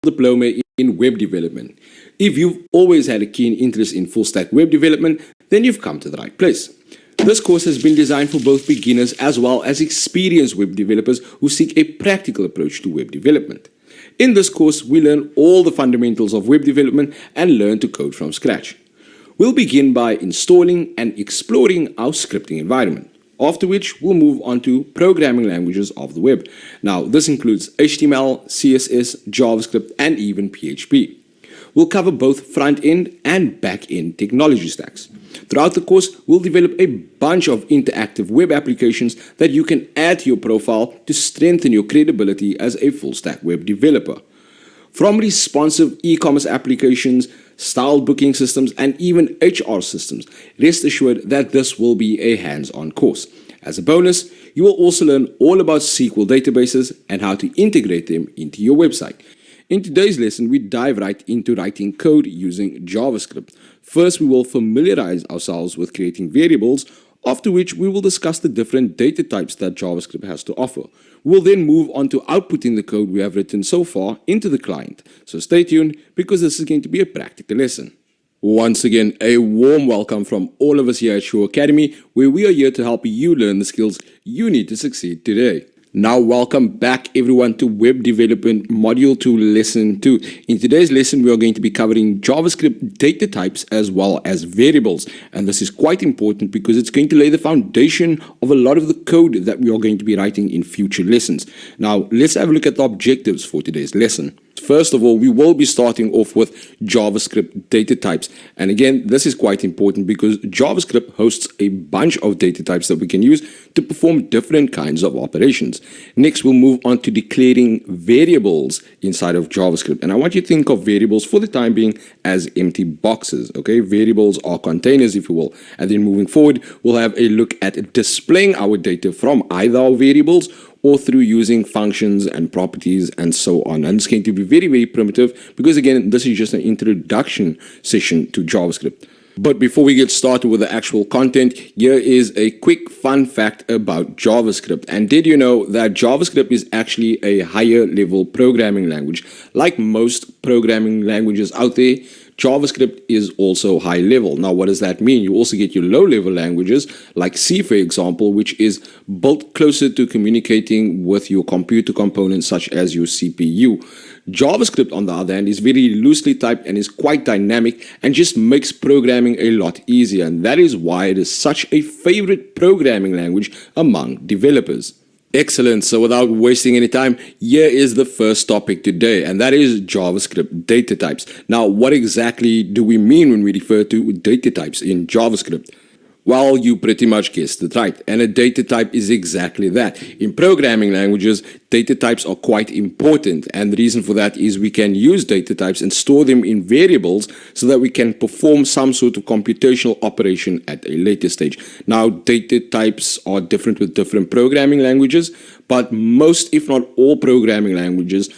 diploma in web development. If you've always had a keen interest in full stack web development, then you've come to the right place. This course has been designed for both beginners as well as experienced web developers who seek a practical approach to web development. In this course, we learn all the fundamentals of web development and learn to code from scratch. We'll begin by installing and exploring our scripting environment, after which we'll move on to programming languages of the web. Now, this includes HTML, CSS, JavaScript, and even PHP. We'll cover both front-end and back-end technology stacks. Throughout the course, we'll develop a bunch of interactive web applications that you can add to your profile to strengthen your credibility as a full-stack web developer. From responsive e-commerce applications, styled booking systems, and even HR systems, rest assured that this will be a hands-on course. As a bonus, you will also learn all about SQL databases and how to integrate them into your website. In today's lesson, we dive right into writing code using JavaScript. First, we will familiarize ourselves with creating variables, after which we will discuss the different data types that JavaScript has to offer. We'll then move on to outputting the code we have written so far into the client. So stay tuned, because this is going to be a practical lesson. Once again, a warm welcome from all of us here at Show Academy, where we are here to help you learn the skills you need to succeed today. Now, welcome back everyone to Web Development Module 2 Lesson 2. In today's lesson, we are going to be covering JavaScript data types as well as variables. And this is quite important because it's going to lay the foundation of a lot of the code that we are going to be writing in future lessons. Now, let's have a look at the objectives for today's lesson. First of all, we will be starting off with JavaScript data types. And again, this is quite important because JavaScript hosts a bunch of data types that we can use to perform different kinds of operations. Next, we'll move on to declaring variables inside of JavaScript. And I want you to think of variables for the time being as empty boxes. Okay, variables are containers, if you will. And then moving forward, we'll have a look at displaying our data from either our variables or through using functions and properties and so on. And it's going to be very, very primitive because, again, this is just an introduction session to JavaScript. But before we get started with the actual content, here is a quick fun fact about JavaScript. And did you know that JavaScript is actually a higher level programming language? Like most programming languages out there, JavaScript is also high level. Now, what does that mean? You also get your low level languages like C, for example, which is built closer to communicating with your computer components such as your CPU. JavaScript, on the other hand, is very loosely typed and is quite dynamic and just makes programming a lot easier. And that is why it is such a favorite programming language among developers. Excellent. So without wasting any time, here is the first topic today, and that is JavaScript data types. Now, what exactly do we mean when we refer to data types in JavaScript? Well, you pretty much guessed it right, and a data type is exactly that. In programming languages, data types are quite important, and the reason for that is we can use data types and store them in variables so that we can perform some sort of computational operation at a later stage. Now, data types are different with different programming languages, but most, if not all, programming languages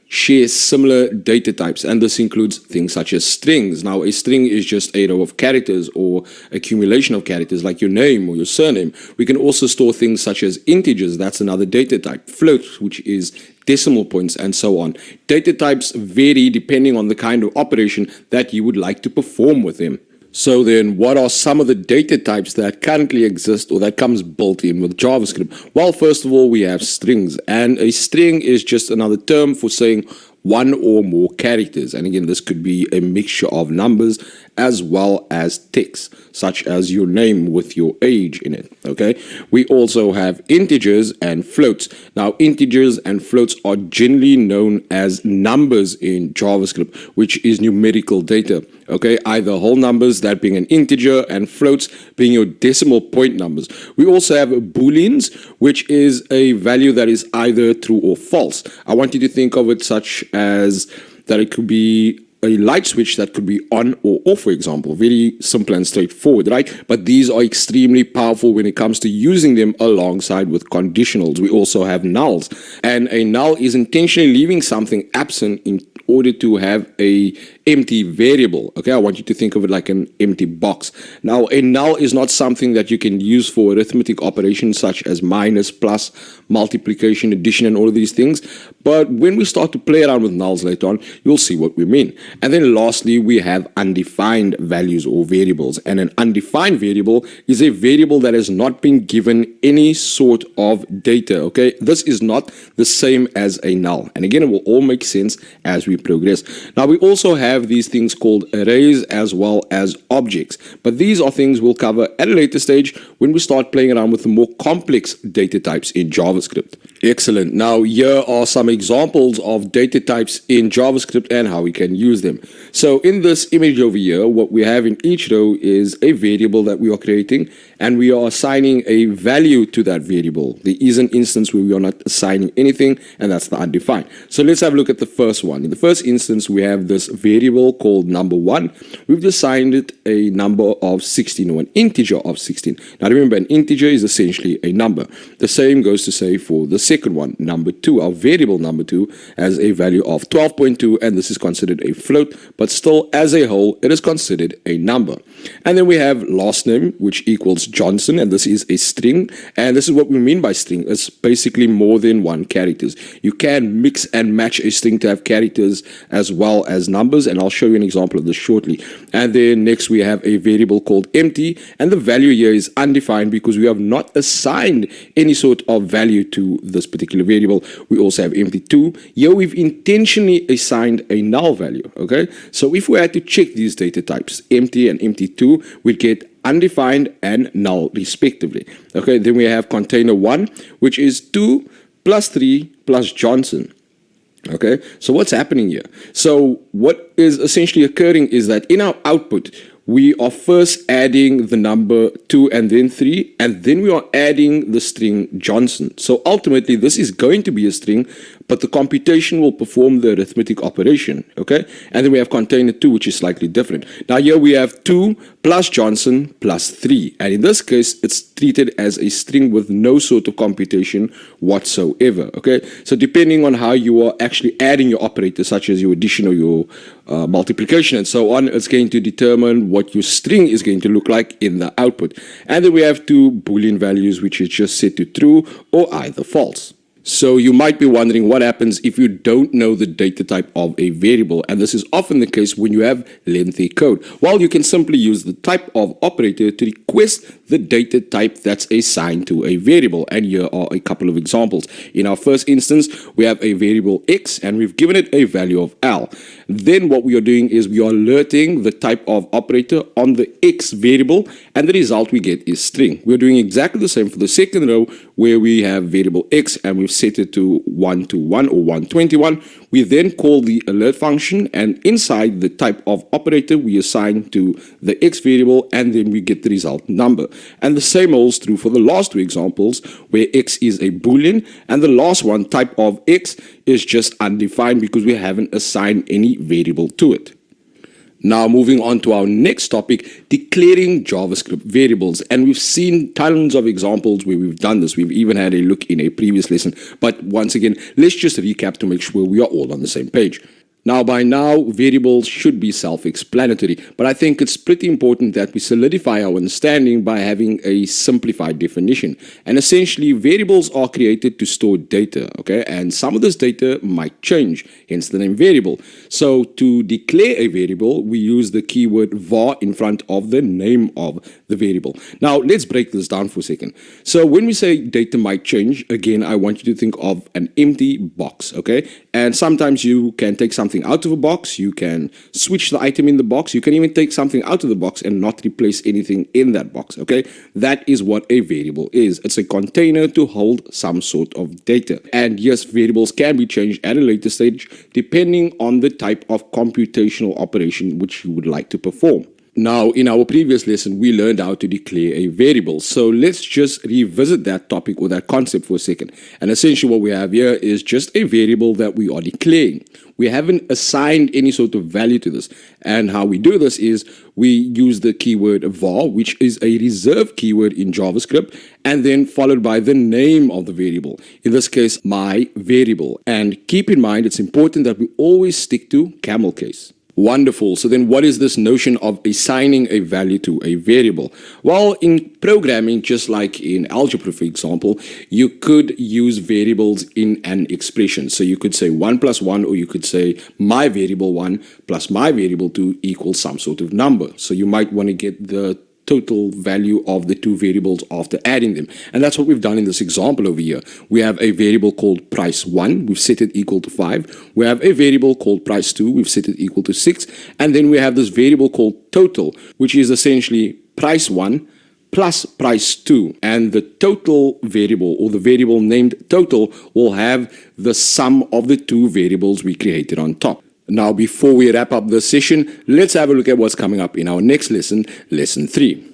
share similar data types, and this includes things such as strings. Now, a string is just a row of characters or accumulation of characters like your name or your surname. We can also store things such as integers, that's another data type, floats, which is decimal points, and so on. Data types vary depending on the kind of operation that you would like to perform with them. So then, what are some of the data types that currently exist or that comes built in with JavaScript? Well, first of all, we have strings, and a string is just another term for saying one or more characters. And again, this could be a mixture of numbers as well as text, such as your name with your age in it. Okay, we also have integers and floats. Now, integers and floats are generally known as numbers in JavaScript, which is numerical data. Okay, either whole numbers, that being an integer, and floats being your decimal point numbers. We also have booleans, which is a value that is either true or false. I want you to think of it such as that it could be a light switch that could be on or off, for example. Very simple and straightforward, right? But these are extremely powerful when it comes to using them alongside with conditionals. We also have nulls, and a null is intentionally leaving something absent in order to have a empty variable. Okay, I want you to think of it like an empty box. Now, a null is not something that you can use for arithmetic operations such as minus, plus, multiplication, addition, and all of these things. But when we start to play around with nulls later on, you'll see what we mean. And then lastly, we have undefined values or variables. And an undefined variable is a variable that has not been given any sort of data. Okay, this is not the same as a null. And again, it will all make sense as we progress. Now, we also have these things called arrays as well as objects. But these are things we'll cover at a later stage when we start playing around with the more complex data types in JavaScript. Excellent. Now, here are some examples of data types in JavaScript and how we can use them. So in this image over here, what we have in each row is a variable that we are creating, and we are assigning a value to that variable. There is an instance where we are not assigning anything, and that's the undefined. So let's have a look at the first one. In the first instance, we have this variable called number1. We've assigned it a number of 16, or an integer of 16. Now remember, an integer is essentially a number. The same goes to say for the second one, number2. Our variable number2 has a value of 12.2, and this is considered a float, but still as a whole, it is considered a number. And then we have last name, which equals Johnson, and this is a string. And this is what we mean by string. It's basically more than one characters. You can mix and match a string to have characters as well as numbers, and I'll show you an example of this shortly. And then next we have a variable called empty, and the value here is undefined because we have not assigned any sort of value to this particular variable. We also have empty2. Here we've intentionally assigned a null value. Okay, so if we had to check these data types, empty and empty2, we'd get undefined and null respectively. Okay, then we have container1, which is 2 plus 3 plus Johnson. Okay, so what's happening here? So what is essentially occurring is that in our output, we are first adding the number 2 and then 3, and then we are adding the string Johnson. So ultimately, this is going to be a string, but the computation will perform the arithmetic operation, okay? And then we have container 2, which is slightly different. Now here we have 2 plus Johnson plus 3, and in this case, it's treated as a string with no sort of computation whatsoever, okay? So depending on how you are actually adding your operators, such as your addition or your multiplication and so on, it's going to determine what your string is going to look like in the output. And then we have two Boolean values, which is just set to true or either false. So you might be wondering what happens if you don't know the data type of a variable, and this is often the case when you have lengthy code. Well, you can simply use the type of operator to request the data type that's assigned to a variable, and here are a couple of examples. In our first instance, we have a variable x, and we've given it a value of L. Then what we are doing is we are alerting the type of operator on the x variable, and the result we get is string. We're doing exactly the same for the second row, where we have variable x, and we've set it to 121 or 121. We then call the alert function, and inside the type of operator we assign to the x variable, and then we get the result number. And the same holds true for the last two examples, where x is a boolean, and the last one, type of x, is just undefined because we haven't assigned any variable to it. Now moving on to our next topic, declaring JavaScript variables. And we've seen tons of examples where we've done this. We've even had a look in a previous lesson. But once again, let's just recap to make sure we are all on the same page. Now, by now, variables should be self-explanatory, but I think it's pretty important that we solidify our understanding by having a simplified definition. And essentially, variables are created to store data, okay? And some of this data might change, hence the name variable. So to declare a variable, we use the keyword var in front of the name of the variable. Now, let's break this down for a second. So when we say data might change, again, I want you to think of an empty box, okay? And sometimes you can take something out of a box, you can switch the item in the box, you can even take something out of the box and not replace anything in that box, okay? That is what a variable is. It's a container to hold some sort of data. And yes, variables can be changed at a later stage depending on the type of computational operation which you would like to perform. Now, in our previous lesson, we learned how to declare a variable. So let's just revisit that topic or that concept for a second. And essentially what we have here is just a variable that we are declaring. We haven't assigned any sort of value to this. And how we do this is we use the keyword var, which is a reserved keyword in JavaScript, and then followed by the name of the variable. In this case, my variable. And keep in mind, it's important that we always stick to camel case. Wonderful. So then what is this notion of assigning a value to a variable? Well, in programming, just like in algebra, for example, you could use variables in an expression. So you could say 1 plus 1, or you could say my variable 1 plus my variable 2 equals some sort of number. So you might want to get the total value of the two variables after adding them. And that's what we've done in this example over here. We have a variable called price1, we've set it equal to 5. We have a variable called price2, we've set it equal to 6. And then we have this variable called total, which is essentially price1 plus price2. And the total variable, or the variable named total, will have the sum of the two variables we created on top. Now, before we wrap up this session, let's have a look at what's coming up in our next lesson, lesson 3.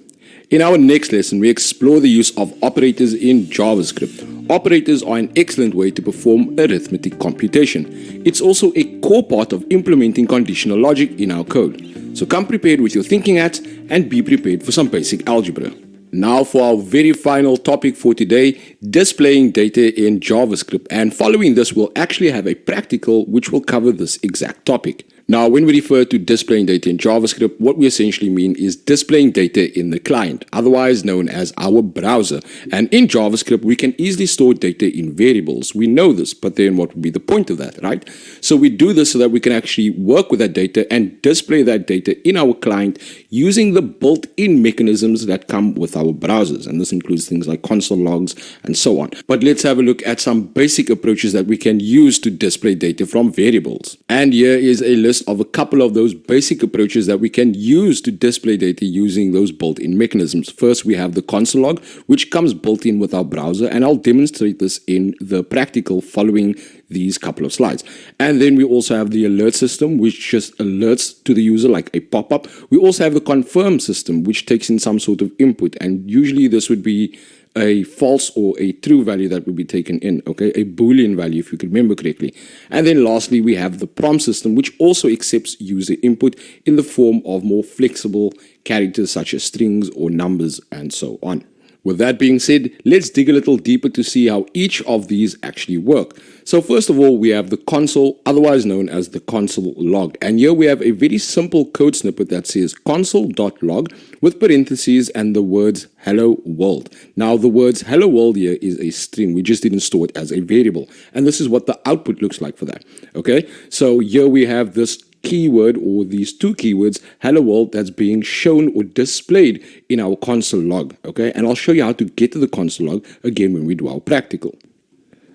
In our next lesson, we explore the use of operators in JavaScript. Operators are an excellent way to perform arithmetic computation. It's also a core part of implementing conditional logic in our code. So come prepared with your thinking hats and be prepared for some basic algebra. Now for our very final topic for today, displaying data in JavaScript. And following this, we'll actually have a practical which will cover this exact topic. Now, when we refer to displaying data in JavaScript, what we essentially mean is displaying data in the client, otherwise known as our browser. And in JavaScript, we can easily store data in variables. We know this, but then what would be the point of that, right? So we do this so that we can actually work with that data and display that data in our client using the built-in mechanisms that come with our browsers. And this includes things like console logs and so on. But let's have a look at some basic approaches that we can use to display data from variables. And here is a list of a couple of those basic approaches that we can use to display data using those built-in mechanisms. First, we have the console log, which comes built in with our browser, and I'll demonstrate this in the practical following these couple of slides. And then we also have the alert system, which just alerts to the user like a pop-up. We also have the confirm system, which takes in some sort of input, and usually this would be a false or a true value that will be taken in, okay, a Boolean value if you can remember correctly. And then lastly, we have the prompt system, which also accepts user input in the form of more flexible characters such as strings or numbers and so on. With that being said, let's dig a little deeper to see how each of these actually work. So first of all, we have the console, otherwise known as the console log. And here we have a very simple code snippet that says console.log with parentheses and the words hello world. Now the words hello world here is a string. We just didn't store it as a variable. And this is what the output looks like for that. Okay, so here we have this keyword, or these two keywords, hello world, that's being shown or displayed in our console log. Okay, and I'll show you how to get to the console log again when we do our practical.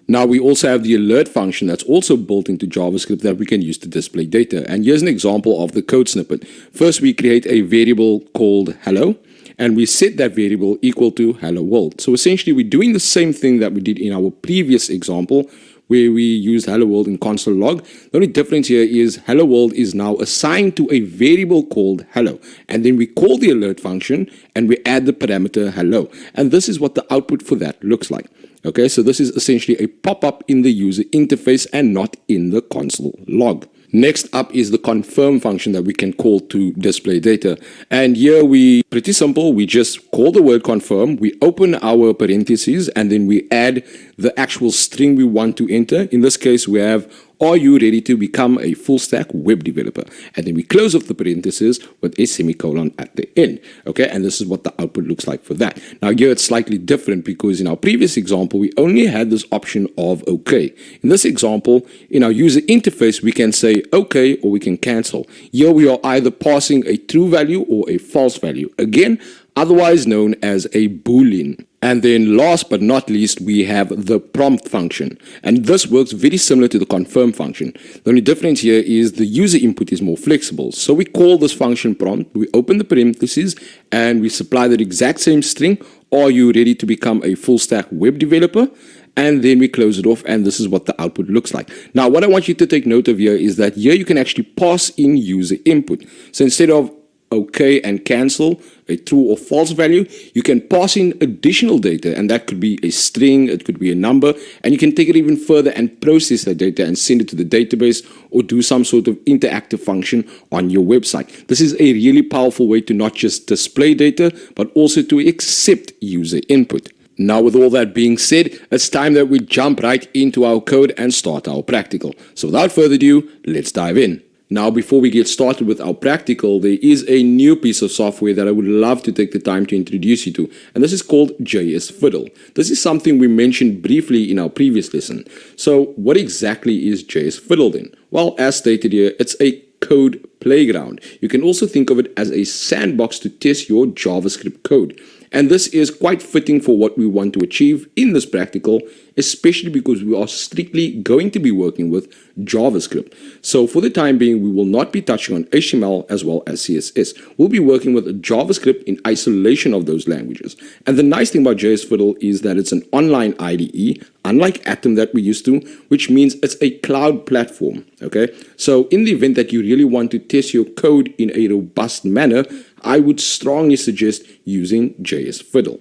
Now we also have the alert function that's also built into JavaScript that we can use to display data. And here's an example of the code snippet. First, we create a variable called hello, and we set that variable equal to hello world. So essentially, we're doing the same thing that we did in our previous example, where we used hello world in console log. The only difference here is hello world is now assigned to a variable called hello. And then we call the alert function and we add the parameter hello. And this is what the output for that looks like. Okay, so this is essentially a pop-up in the user interface and not in the console log. Next up is the confirm function that we can call to display data. And here pretty simple, we just call the word confirm, we open our parentheses, and then we add the actual string we want to enter. In this case, we have, are you ready to become a full stack web developer? And then we close off the parentheses with a semicolon at the end. Okay, and this is what the output looks like for that. Now here it's slightly different because in our previous example, we only had this option of okay. In this example, in our user interface, we can say okay or we can cancel. Here we are either passing a true value or a false value. Again, otherwise known as a Boolean. And then last but not least, we have the prompt function. And this works very similar to the confirm function. The only difference here is the user input is more flexible. So we call this function prompt, we open the parentheses, and we supply that exact same string, are you ready to become a full stack web developer? And then we close it off, and this is what the output looks like. Now, what I want you to take note of here is that here you can actually pass in user input. So instead of OK and cancel a true or false value. You can pass in additional data, and that could be a string, it could be a number, and you can take it even further and process that data and send it to the database or do some sort of interactive function on your website. This is a really powerful way to not just display data, but also to accept user input. Now, with all that being said, it's time that we jump right into our code and start our practical. So without further ado, let's dive in. Now, before we get started with our practical, there is a new piece of software that I would love to take the time to introduce you to, and this is called JS Fiddle. This is something we mentioned briefly in our previous lesson. So what exactly is JS Fiddle then? Well, as stated here, it's a code playground. You can also think of it as a sandbox to test your JavaScript code. And this is quite fitting for what we want to achieve in this practical, especially because we are strictly going to be working with JavaScript. So for the time being, we will not be touching on HTML as well as CSS. We'll be working with JavaScript in isolation of those languages. And the nice thing about JS Fiddle is that it's an online IDE, unlike Atom that we used to, which means it's a cloud platform. Okay, so in the event that you really want to test your code in a robust manner, I would strongly suggest using JS Fiddle.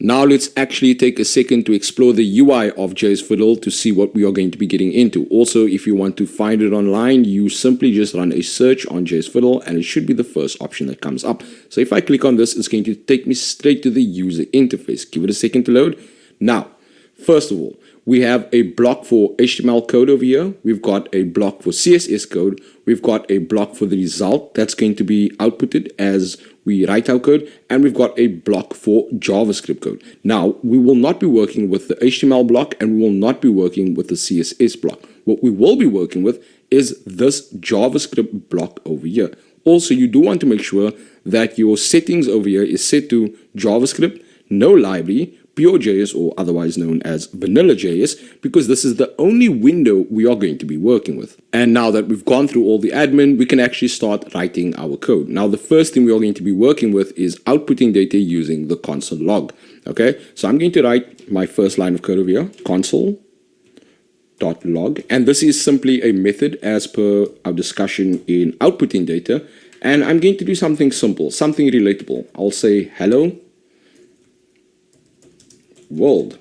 Now let's actually take a second to explore the UI of JS Fiddle to see what we are going to be getting into. Also, if you want to find it online, you simply just run a search on JS Fiddle and it should be the first option that comes up. So if I click on this, it's going to take me straight to the user interface. Give it a second to load. Now, first of all, we have a block for HTML code over here. We've got a block for CSS code. We've got a block for the result that's going to be outputted as we write our code. And we've got a block for JavaScript code. Now, we will not be working with the HTML block and we will not be working with the CSS block. What we will be working with is this JavaScript block over here. Also, you do want to make sure that your settings over here is set to JavaScript, no library, pure JS, or otherwise known as vanilla JS, because this is the only window we are going to be working with. And now that we've gone through all the admin, we can actually start writing our code. Now, the first thing we are going to be working with is outputting data using the console log. Okay, so I'm going to write my first line of code over here, console.log, and this is simply a method as per our discussion in outputting data. And I'm going to do something simple, something relatable. I'll say hello world.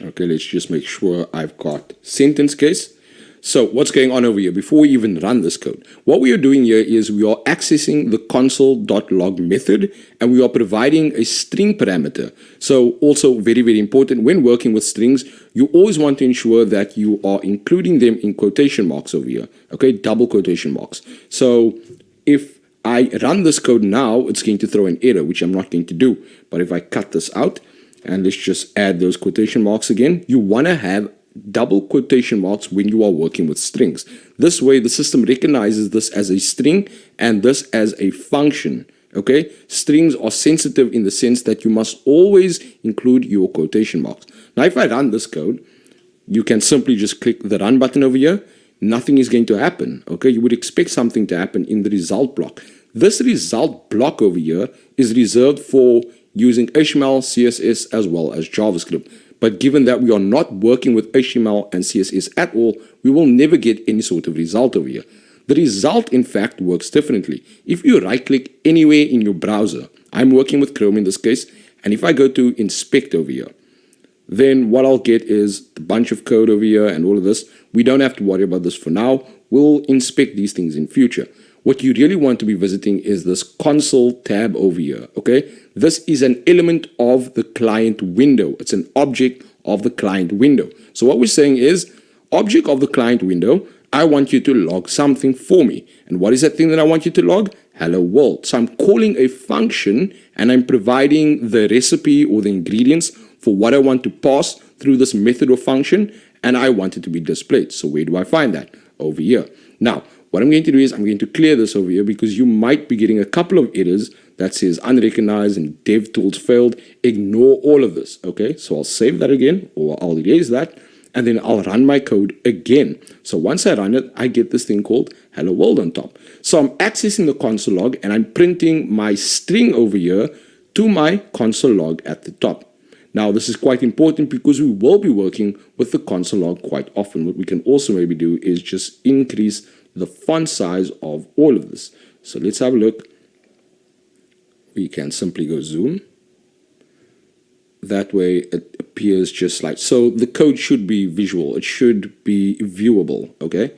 Okay, let's just make sure I've got sentence case. So what's going on over here before we even run this code? What we are doing here is we are accessing the console.log method and we are providing a string parameter. So also very, very important when working with strings, you always want to ensure that you are including them in quotation marks over here. Okay, double quotation marks. So if I run this code now, it's going to throw an error, which I'm not going to do. But if I cut this out, and let's just add those quotation marks again, you want to have double quotation marks when you are working with strings. This way, the system recognizes this as a string and this as a function. Okay, strings are sensitive in the sense that you must always include your quotation marks. Now, if I run this code, you can simply just click the run button over here. Nothing is going to happen. Okay, you would expect something to happen in the result block. This result block over here is reserved for using HTML, CSS, as well as JavaScript. But given that we are not working with HTML and CSS at all, we will never get any sort of result over here. The result, in fact, works differently. If you right-click anywhere in your browser, I'm working with Chrome in this case, and if I go to inspect over here, then what I'll get is a bunch of code over here and all of this. We don't have to worry about this for now. We'll inspect these things in future. What you really want to be visiting is this console tab over here, okay? This is an element of the client window. It's an object of the client window. So what we're saying is, object of the client window, I want you to log something for me. And what is that thing that I want you to log? Hello world. So I'm calling a function and I'm providing the recipe or the ingredients for what I want to pass through this method or function, and I want it to be displayed. So where do I find that? Over here. Now, what I'm going to do is I'm going to clear this over here because you might be getting a couple of errors that says unrecognized and dev tools failed. Ignore all of this, okay? So I'll save that again, or I'll erase that, and then I'll run my code again. So once I run it, I get this thing called hello world on top. So I'm accessing the console log and I'm printing my string over here to my console log at the top. Now, this is quite important because we will be working with the console log quite often. What we can also maybe do is just increase the font size of all of this. So let's have a look. We can simply go zoom. That way it appears just like, so the code should be visual. It should be viewable, okay?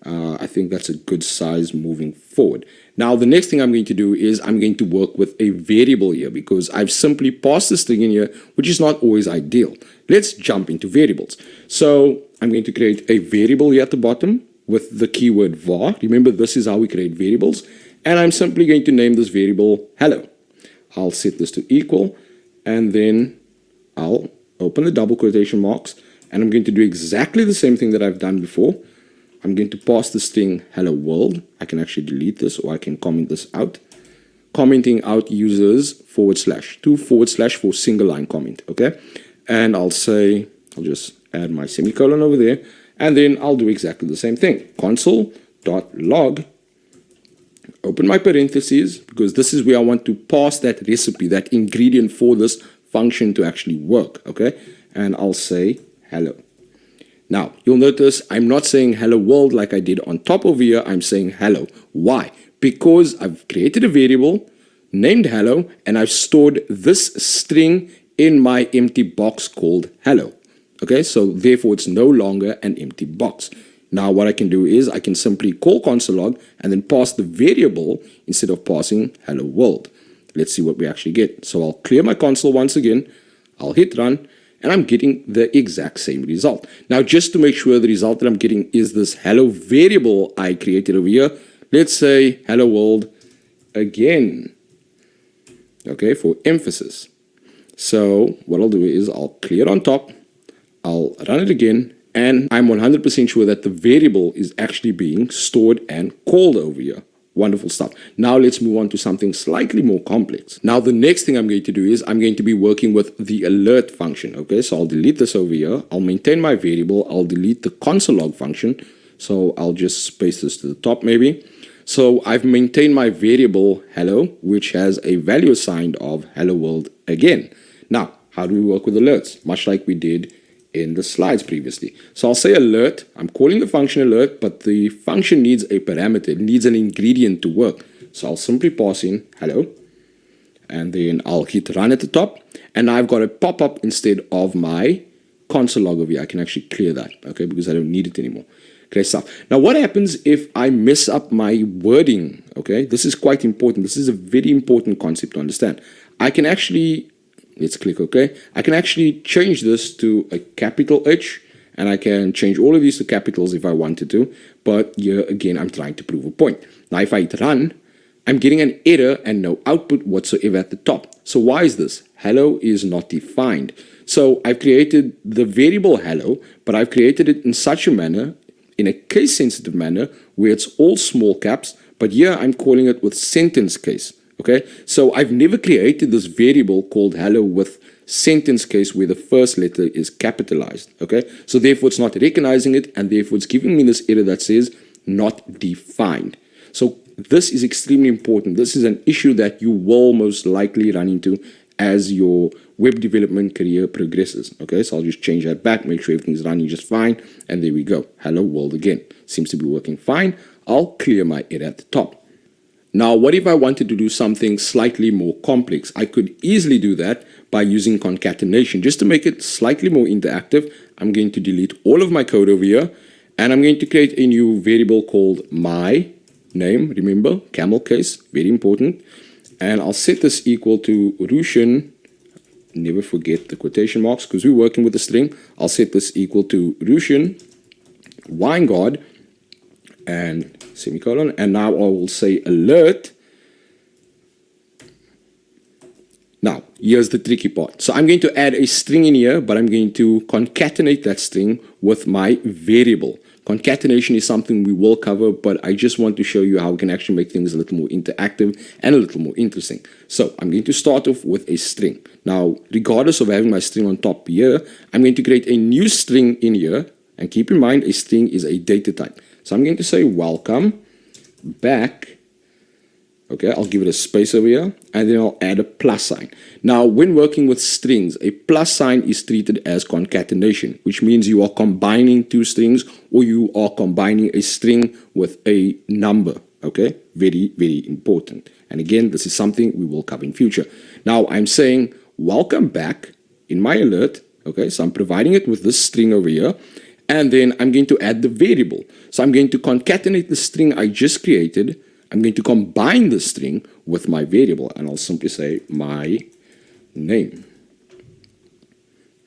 I think that's a good size moving forward. Now, the next thing I'm going to do is I'm going to work with a variable here because I've simply passed this thing in here, which is not always ideal. Let's jump into variables. So I'm going to create a variable here at the bottom with the keyword var. Remember, this is how we create variables. And I'm simply going to name this variable hello. I'll set this to equal, and then I'll open the double quotation marks, and I'm going to do exactly the same thing that I've done before. I'm going to pass the string hello world. I can actually delete this, or I can comment this out. Commenting out uses /, 2 / for single line comment, okay? And I'll say, I'll just add my semicolon over there, and then I'll do exactly the same thing. Console.log, open my parentheses, because this is where I want to pass that recipe, that ingredient for this function to actually work, okay? And I'll say hello. Now, you'll notice I'm not saying hello world like I did on top over here. I'm saying hello. Why? Because I've created a variable named hello, and I've stored this string in my empty box called hello. Okay, so therefore it's no longer an empty box. Now what I can do is I can simply call console.log and then pass the variable instead of passing hello world. Let's see what we actually get. So I'll clear my console once again. I'll hit run, and I'm getting the exact same result. Now, just to make sure the result that I'm getting is this hello variable I created over here, let's say hello world again, okay, for emphasis. So what I'll do is I'll clear on top, I'll run it again, and I'm 100% sure that the variable is actually being stored and called over here. Wonderful stuff. Now let's move on to something slightly more complex. Now the next thing I'm going to do is I'm going to be working with the alert function. Okay, so I'll delete this over here. I'll maintain my variable. I'll delete the console.log function. So I'll just paste this to the top maybe. So I've maintained my variable hello, which has a value assigned of hello world again. Now, how do we work with alerts? Much like we did in the slides previously. So I'll say alert. I'm calling the function alert, but the function needs a parameter. It needs an ingredient to work. So I'll simply pass in hello, and then I'll hit run at the top, and I've got a pop-up instead of my console log over here. I can actually clear that, okay, because I don't need it anymore. Great stuff. Now what happens if I mess up my wording? Okay, this is quite important. This is a very important concept to understand. I can actually, let's click OK. I can actually change this to a capital H, and I can change all of these to capitals if I wanted to. But here again, I'm trying to prove a point. Now, if I hit run, I'm getting an error and no output whatsoever at the top. So why is this? Hello is not defined. So I've created the variable hello, but I've created it in such a manner, in a case-sensitive manner, where it's all small caps. But here I'm calling it with sentence case. Okay, so I've never created this variable called hello with sentence case where the first letter is capitalized. Okay, so therefore it's not recognizing it, and therefore it's giving me this error that says not defined. So this is extremely important. This is an issue that you will most likely run into as your web development career progresses. Okay, so I'll just change that back, make sure everything's running just fine, and there we go. Hello world again. Seems to be working fine. I'll clear my error at the top. Now, what if I wanted to do something slightly more complex? I could easily do that by using concatenation. Just to make it slightly more interactive, I'm going to delete all of my code over here, and I'm going to create a new variable called my name. Remember, camel case, very important. And I'll set this equal to Rushan. Never forget the quotation marks because we're working with a string. I'll set this equal to Rushan Weingard and semicolon, and now I will say alert. Now, here's the tricky part. So I'm going to add a string in here, but I'm going to concatenate that string with my variable. Concatenation is something we will cover, but I just want to show you how we can actually make things a little more interactive and a little more interesting. So I'm going to start off with a string. Now, regardless of having my string on top here, I'm going to create a new string in here, and keep in mind a string is a data type. So I'm going to say welcome back. Okay, I'll give it a space over here, and then I'll add a plus sign. Now, when working with strings, a plus sign is treated as concatenation, which means you are combining two strings, or you are combining a string with a number. Okay, very, very important. And again, this is something we will cover in future. Now I'm saying welcome back in my alert. Okay, so I'm providing it with this string over here, and then I'm going to add the variable. So I'm going to concatenate the string I just created. I'm going to combine the string with my variable, and I'll simply say my name.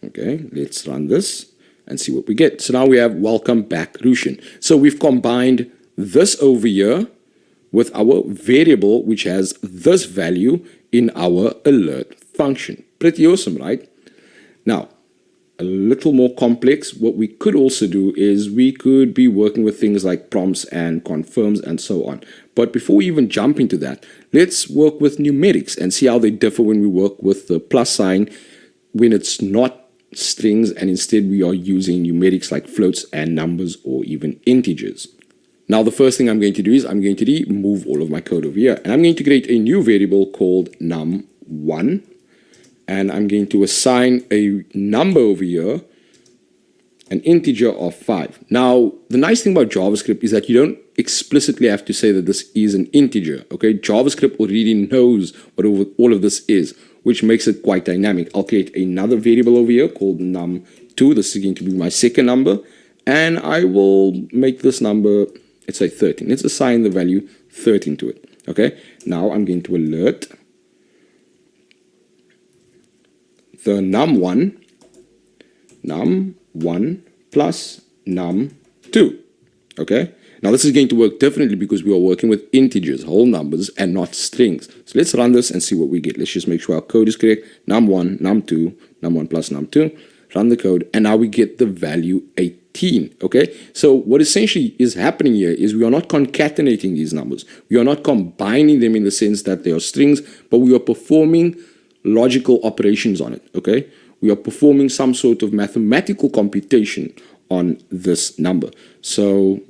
Okay, let's run this and see what we get. So now we have welcome back Rushan. So we've combined this over here with our variable, which has this value in our alert function. Pretty awesome, right? Now, a little more complex, what we could also do is we could be working with things like prompts and confirms and so on. But before we even jump into that, let's work with numerics and see how they differ when we work with the plus sign when it's not strings and instead we are using numerics like floats and numbers or even integers. Now the first thing I'm going to do is I'm going to move all of my code over here, and I'm going to create a new variable called num1, and I'm going to assign a number over here, an integer of 5. Now the nice thing about JavaScript is that you don't explicitly have to say that this is an integer. Okay, JavaScript already knows what all of this is, which makes it quite dynamic. I'll create another variable over here called num2. This is going to be my second number, and I will make this number, let's say 13. Let's assign the value 13 to it. Okay, now I'm going to alert the num1 plus num2. Okay, now this is going to work differently because we are working with integers, whole numbers, and not strings. So let's run this and see what we get. Let's just make sure our code is correct. Num1, num2, num1 plus num2. Run the code, and now we get the value 18. Okay, so what essentially is happening here is we are not concatenating these numbers. We are not combining them in the sense that they are strings, but we are performing logical operations on it. Okay, we are performing some sort of mathematical computation on this number. So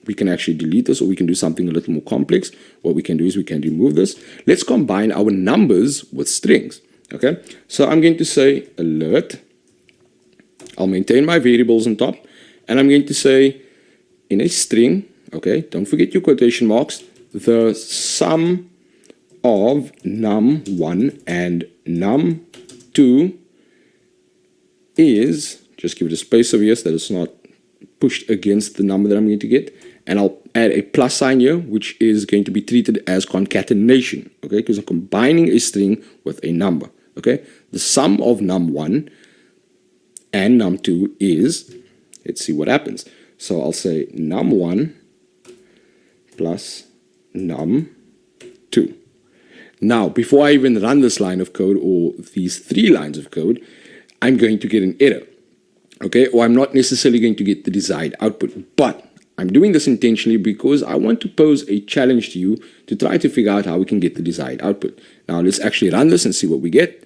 we can actually delete this, or we can do something a little more complex. What we can do is we can remove this. Let's combine our numbers with strings. Okay, so I'm going to say alert. I'll maintain my variables on top, and I'm going to say in a string, okay, don't forget your quotation marks, the sum of num1 and num2 is, just give it a space over here so that it's not pushed against the number that I'm going to get, and I'll add a plus sign here, which is going to be treated as concatenation, okay, because I'm combining a string with a number. Okay, the sum of num1 and num2 is, let's see what happens. So I'll say num1 plus num2. Now, before I even run this line of code or these 3 lines of code, I'm going to get an error. Okay, or I'm not necessarily going to get the desired output, but I'm doing this intentionally because I want to pose a challenge to you to try to figure out how we can get the desired output. Now let's actually run this and see what we get.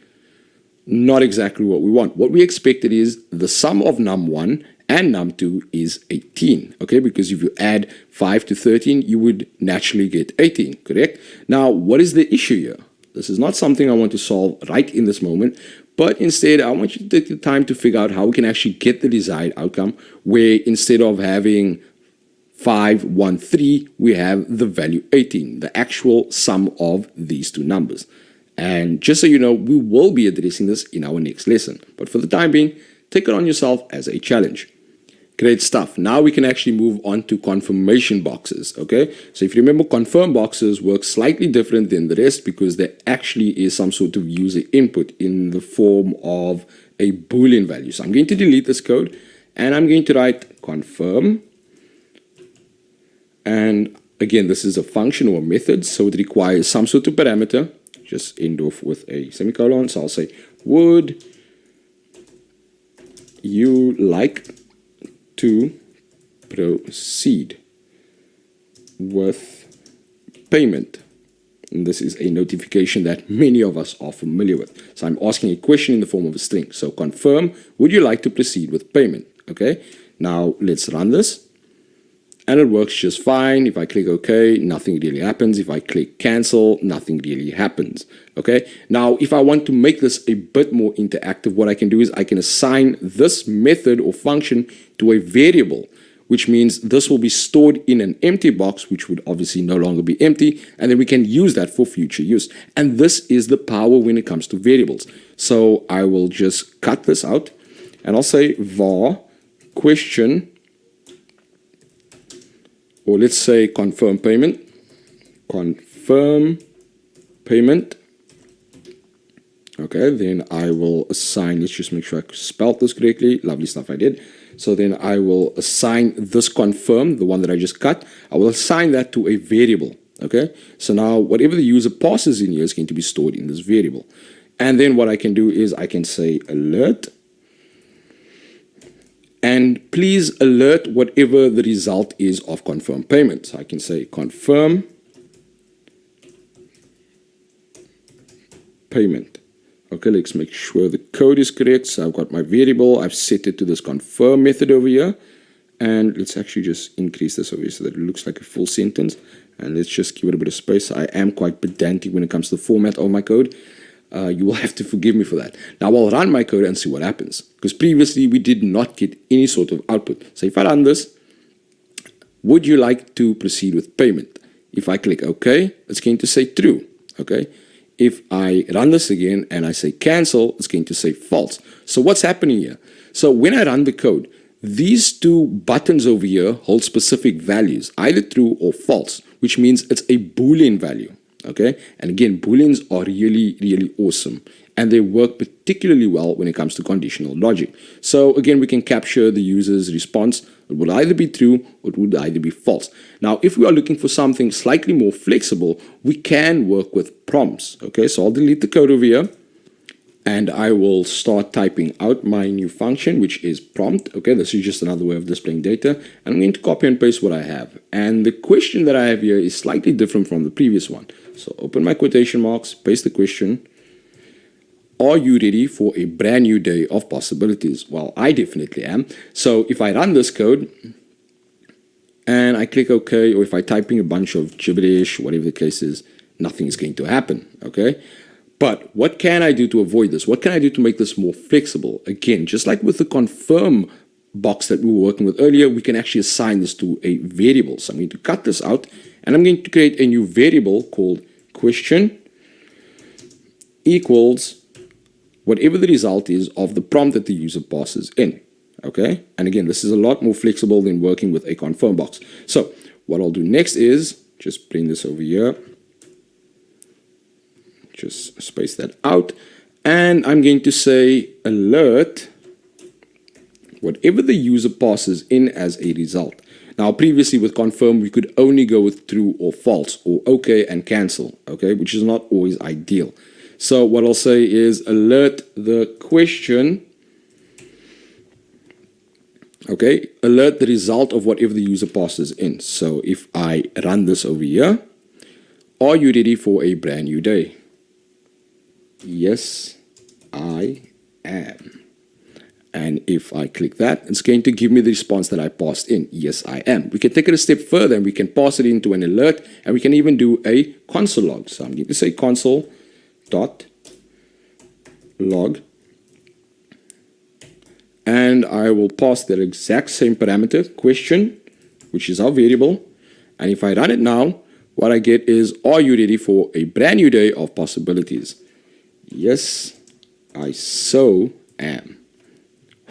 Not exactly what we want. What we expected is the sum of num1 and num2 is 18. Okay, because if you add 5 to 13, you would naturally get 18, correct? Now, what is the issue here? This is not something I want to solve right in this moment, but instead I want you to take the time to figure out how we can actually get the desired outcome, where instead of having 5, 1, 3, we have the value 18, the actual sum of these two numbers. And just so you know, we will be addressing this in our next lesson. But for the time being, take it on yourself as a challenge. Great stuff. Now we can actually move on to confirmation boxes. Okay, so if you remember, confirm boxes work slightly different than the rest because there actually is some sort of user input in the form of a Boolean value. So I'm going to delete this code and I'm going to write confirm. And again, this is a function or a method, so it requires some sort of parameter. Just end off with a semicolon. So I'll say, would you like to proceed with payment? And this is a notification that many of us are familiar with. So I'm asking a question in the form of a string. So confirm, would you like to proceed with payment? Okay, now let's run this. And it works just fine. If I click OK, nothing really happens. If I click cancel, nothing really happens. Okay. Now, if I want to make this a bit more interactive, what I can do is I can assign this method or function to a variable, which means this will be stored in an empty box, which would obviously no longer be empty, and then we can use that for future use. And this is the power when it comes to variables. So I will just cut this out, and I'll say var question, or let's say confirm payment, Okay, then I will assign, let's just make sure I spelled this correctly. Lovely stuff, I did. So then I will assign this confirm, the one that I just cut, I will assign that to a variable. Okay, so now whatever the user passes in here is going to be stored in this variable. And then what I can do is I can say alert, and please alert whatever the result is of confirm payment. So I can say confirm payment. Okay, let's make sure the code is correct. So I've got my variable, I've set it to this confirm method over here, and let's actually just increase this over here so that it looks like a full sentence, and let's just give it a bit of space. I am quite pedantic when it comes to the format of my code. You will have to forgive me for that. Now I'll run my code and see what happens, because previously we did not get any sort of output. So if I run this, would you like to proceed with payment? If I click OK, it's going to say true. Okay. If I run this again and I say cancel, it's going to say false. So what's happening here? So when I run the code, these two buttons over here hold specific values, either true or false, which means it's a Boolean value. Okay, and again, Booleans are really, really awesome, and they work particularly well when it comes to conditional logic. So again, we can capture the user's response. It would either be true or it would either be false. Now, if we are looking for something slightly more flexible, we can work with prompts. Okay, so I'll delete the code over here, and I will start typing out my new function, which is prompt. Okay, this is just another way of displaying data. And I'm going to copy and paste what I have. And the question that I have here is slightly different from the previous one. So open my quotation marks, paste the question. Are you ready for a brand new day of possibilities? Well, I definitely am. So if I run this code and I click OK, or if I type in a bunch of gibberish, whatever the case is, nothing is going to happen. Okay. But what can I do to avoid this? What can I do to make this more flexible? Again, just like with the confirm box that we were working with earlier, we can actually assign this to a variable. So I'm going to cut this out, and I'm going to create a new variable called question equals whatever the result is of the prompt that the user passes in. Okay, and again, this is a lot more flexible than working with a confirm box. So what I'll do next is just bring this over here. Just space that out, and I'm going to say alert whatever the user passes in as a result. Now previously with confirm we could only go with true or false, or OK and cancel, okay, which is not always ideal. So what I'll say is alert the question, okay, alert the result of whatever the user passes in. So if I run this over here, are you ready for a brand new day? Yes, I am. And if I click that, it's going to give me the response that I passed in. Yes, I am. We can take it a step further and we can pass it into an alert, and we can even do a console log. So I'm going to say console.log, and I will pass that exact same parameter, question, which is our variable. And if I run it now, what I get is, are you ready for a brand new day of possibilities? Yes, I so am.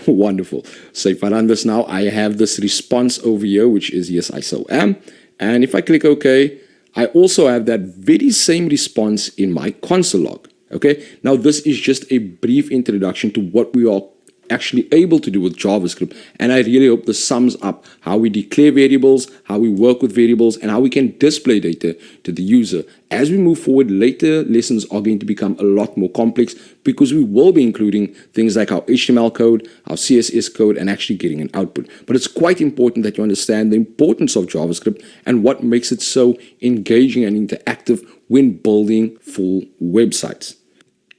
Wonderful. So if I run this now, I have this response over here, which is yes, I so am. And if I click OK, I also have that very same response in my console log. Okay. Now this is just a brief introduction to what we are actually able to do with JavaScript, and I really hope this sums up how we declare variables, how we work with variables, and how we can display data to the user. As we move forward, later lessons are going to become a lot more complex, because we will be including things like our HTML code, our CSS code, and actually getting an output. But it's quite important that you understand the importance of JavaScript and what makes it so engaging and interactive when building full websites.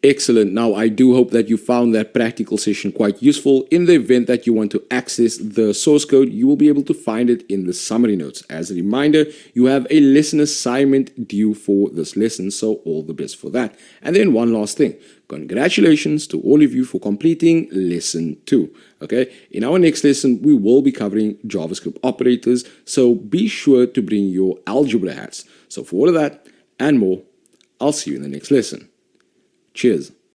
Excellent. Now, I do hope that you found that practical session quite useful. In the event that you want to access the source code, you will be able to find it in the summary notes. As a reminder, you have a lesson assignment due for this lesson, so all the best for that. And then one last thing. Congratulations to all of you for completing lesson 2. Okay, in our next lesson, we will be covering JavaScript operators, so be sure to bring your algebra hats. So for all of that and more, I'll see you in the next lesson. Cheers.